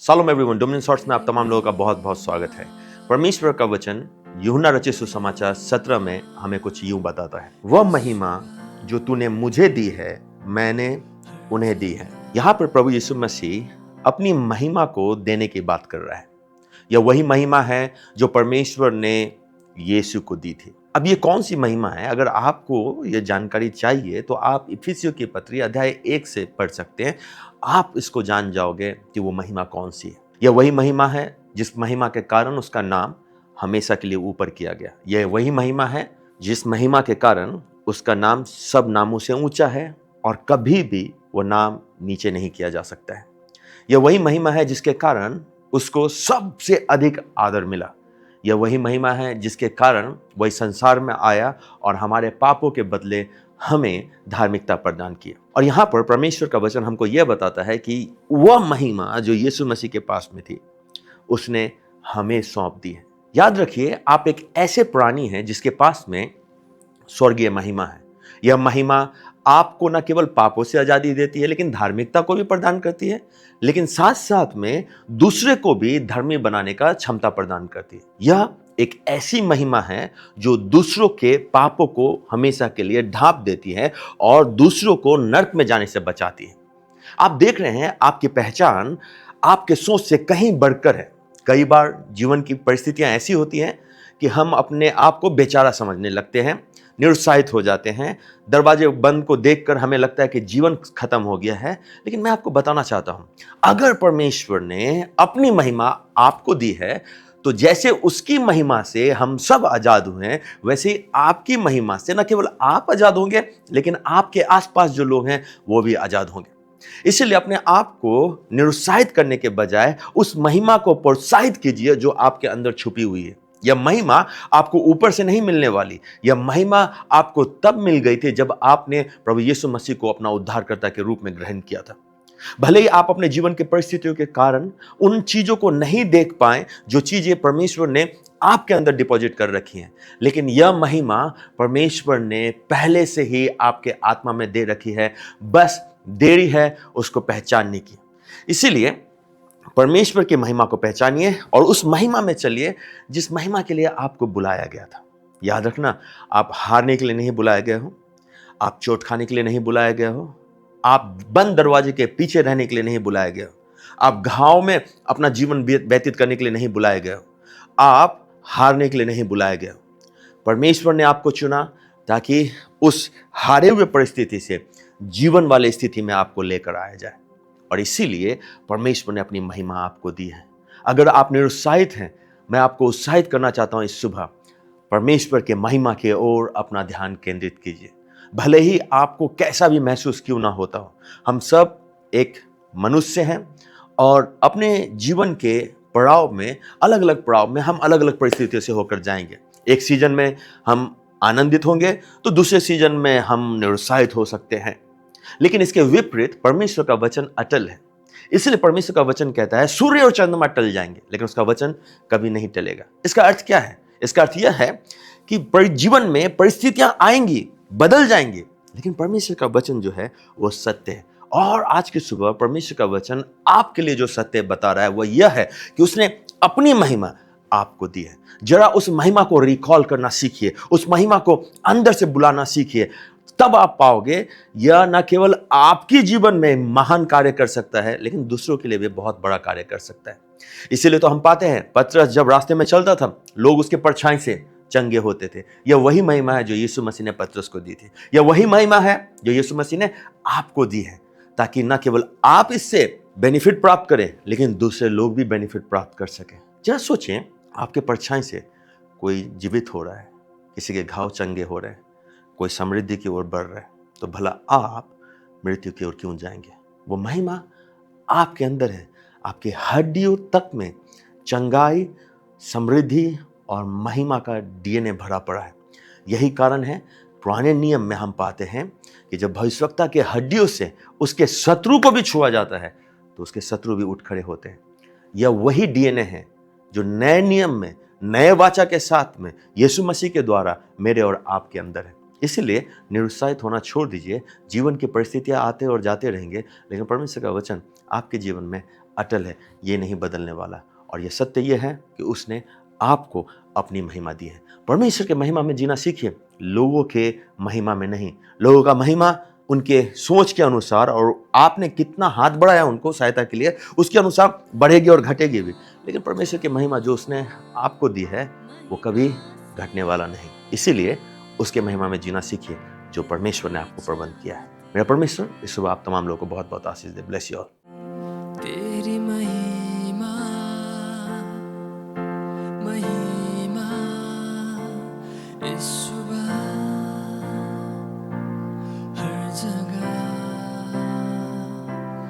Shalom everyone, dominion shorts में आप तमाम लोगों का बहुत बहुत स्वागत है। परमेश्वर का वचन यूहन्ना रचित सुसमाचार 17 में हमें कुछ यूं बताता है, वह महिमा जो तूने मुझे दी है मैंने उन्हें दी है। यहाँ पर प्रभु यीशु मसीह अपनी महिमा को देने की बात कर रहा है। यह वही महिमा है जो परमेश्वर ने यीशु को दी थी। अब ये कौन सी महिमा है? अगर आपको ये जानकारी चाहिए तो आप इफिसियों की पत्री अध्याय 1 से पढ़ सकते हैं। आप इसको जान जाओगे कि वो महिमा कौन सी है। यह वही महिमा है जिस महिमा के कारण उसका नाम हमेशा के लिए ऊपर किया गया। यह वही महिमा है जिस महिमा के कारण उसका नाम सब नामों से ऊंचा है और कभी भी वो नाम नीचे नहीं किया जा सकता है। यह वही महिमा है जिसके कारण उसको सबसे अधिक आदर मिला। यह वही महिमा है जिसके कारण वही संसार में आया और हमारे पापों के बदले हमें धार्मिकता प्रदान किया। और यहाँ पर परमेश्वर का वचन हमको यह बताता है कि वह महिमा जो यीशु मसीह के पास में थी उसने हमें सौंप दी है। याद रखिए, आप एक ऐसे प्राणी हैं जिसके पास में स्वर्गीय महिमा है। यह महिमा आपको न केवल पापों से आजादी देती है लेकिन धार्मिकता को भी प्रदान करती है, लेकिन साथ साथ में दूसरे को भी धर्मी बनाने का क्षमता प्रदान करती है। यह एक ऐसी महिमा है जो दूसरों के पापों को हमेशा के लिए ढांप देती है और दूसरों को नरक में जाने से बचाती है। आप देख रहे हैं, आपकी पहचान आपके सोच से कहीं बढ़कर है। कई बार जीवन की परिस्थितियां ऐसी होती हैं कि हम अपने आप को बेचारा समझने लगते हैं, निरुत्साहित हो जाते हैं। दरवाजे बंद को देखकर हमें लगता है कि जीवन खत्म हो गया है। लेकिन मैं आपको बताना चाहता हूं, अगर परमेश्वर ने अपनी महिमा आपको दी है तो जैसे उसकी महिमा से हम सब आजाद हुए हैं, वैसे ही आपकी महिमा से न केवल आप आजाद होंगे लेकिन आपके आसपास जो लोग हैं वो भी आजाद होंगे। इसलिए अपने आप को निरुत्साहित करने के बजाय उस महिमा को प्रोत्साहित कीजिए जो आपके अंदर छुपी हुई है। यह महिमा आपको ऊपर से नहीं मिलने वाली। यह महिमा आपको तब मिल गई थी जब आपने प्रभु यीशु मसीह को अपना उद्धारकर्ता के रूप में ग्रहण किया था। भले ही आप अपने जीवन के परिस्थितियों के कारण उन चीजों को नहीं देख पाए जो चीजें परमेश्वर ने आपके अंदर डिपॉजिट कर रखी हैं, लेकिन यह महिमा परमेश्वर ने पहले से ही आपके आत्मा में दे रखी है। बस देरी है उसको पहचानने की। इसीलिए परमेश्वर की महिमा को पहचानिए और उस महिमा में चलिए जिस महिमा के लिए आपको बुलाया गया था। याद रखना, आप हारने के लिए नहीं बुलाया गया हो, आप चोट खाने के लिए नहीं बुलाया गया हो, आप बंद दरवाजे के पीछे रहने के लिए नहीं बुलाया गया हो, आप घाव में अपना जीवन व्यतीत करने के लिए नहीं बुलाया गया हो, आप हारने के लिए नहीं बुलाया गया हो। परमेश्वर ने आपको चुना ताकि उस हारे हुए परिस्थिति से जीवन वाली स्थिति में आपको लेकर आया जाए। और इसीलिए परमेश्वर ने अपनी महिमा आपको दी है। अगर आप निरुत्साहित हैं, मैं आपको उत्साहित करना चाहता हूं इस सुबह, परमेश्वर के महिमा की ओर अपना ध्यान केंद्रित कीजिए। भले ही आपको कैसा भी महसूस क्यों ना होता हो, हम सब एक मनुष्य हैं और अपने जीवन के पड़ाव में, अलग अलग पड़ाव में हम अलग अलग परिस्थितियों से होकर जाएंगे। एक सीजन में हम आनंदित होंगे तो दूसरे सीजन में हम निरुत्साहित हो सकते हैं। लेकिन इसके विपरीत परमेश्वर का वचन अटल है। इसलिए परमेश्वर का वचन कहता है सूर्य और चंद्रमा टल जाएंगे लेकिन उसका वचन कभी नहीं टलेगा। इसका अर्थ क्या है? इसका अर्थ यह है कि जीवन में परिस्थितियां आएंगी, बदल जाएंगी, लेकिन परमेश्वर का वचन जो है वो सत्य है। और आज की सुबह परमेश्वर का वचन आपके लिए जो सत्य बता रहा है वह यह है कि उसने अपनी महिमा आपको दी है। जरा उस महिमा को रिकॉल करना सीखिए, उस महिमा को अंदर से बुलाना सीखिए। तब आप पाओगे यह न केवल आपकी जीवन में महान कार्य कर सकता है लेकिन दूसरों के लिए भी बहुत बड़ा कार्य कर सकता है। इसीलिए तो हम पाते हैं पतरस जब रास्ते में चलता था, लोग उसके परछाई से चंगे होते थे। यह वही महिमा है जो यीशु मसीह ने पतरस को दी थी। यह वही महिमा है जो यीशु मसीह ने आपको दी है, ताकि न केवल आप इससे बेनिफिट प्राप्त करें लेकिन दूसरे लोग भी बेनिफिट प्राप्त कर सकें। जरा सोचें, आपके परछाई से कोई जीवित हो रहा है, किसी के घाव चंगे हो रहे हैं, कोई समृद्धि की ओर बढ़ रहा है, तो भला आप मृत्यु की ओर क्यों जाएंगे? वो महिमा आपके अंदर है। आपके हड्डियों तक में चंगाई, समृद्धि और महिमा का डीएनए भरा पड़ा है। यही कारण है पुराने नियम में हम पाते हैं कि जब भविष्यवक्ता के हड्डियों से उसके शत्रु को भी छुआ जाता है तो उसके शत्रु भी उठ खड़े होते हैं। यह वही डीएनए है जो नए नियम में, नए वाचा के साथ में यीशु मसीह के द्वारा मेरे और आपके अंदर है। इसलिए निरुत्साहित होना छोड़ दीजिए। जीवन की परिस्थितियां आते और जाते रहेंगे लेकिन परमेश्वर का वचन आपके जीवन में अटल है, ये नहीं बदलने वाला। और ये सत्य ये है कि उसने आपको अपनी महिमा दी है। परमेश्वर के महिमा में जीना सीखिए, लोगों के महिमा में नहीं। लोगों का महिमा उनके सोच के अनुसार और आपने कितना हाथ बढ़ाया उनको सहायता के लिए, उसके अनुसार बढ़ेगी और घटेगी भी। लेकिन परमेश्वर की महिमा जो उसने आपको दी है, वो कभी घटने वाला नहीं। इसीलिए उसके महिमा में जीना सीखिए, जो परमेश्वर ने आपको प्रबंध किया है। मेरा परमेश्वर इस सुबह आप तमाम लोगों को बहुत बहुत आशीष दे। Bless you all. तेरी महिमा महिमा यीशु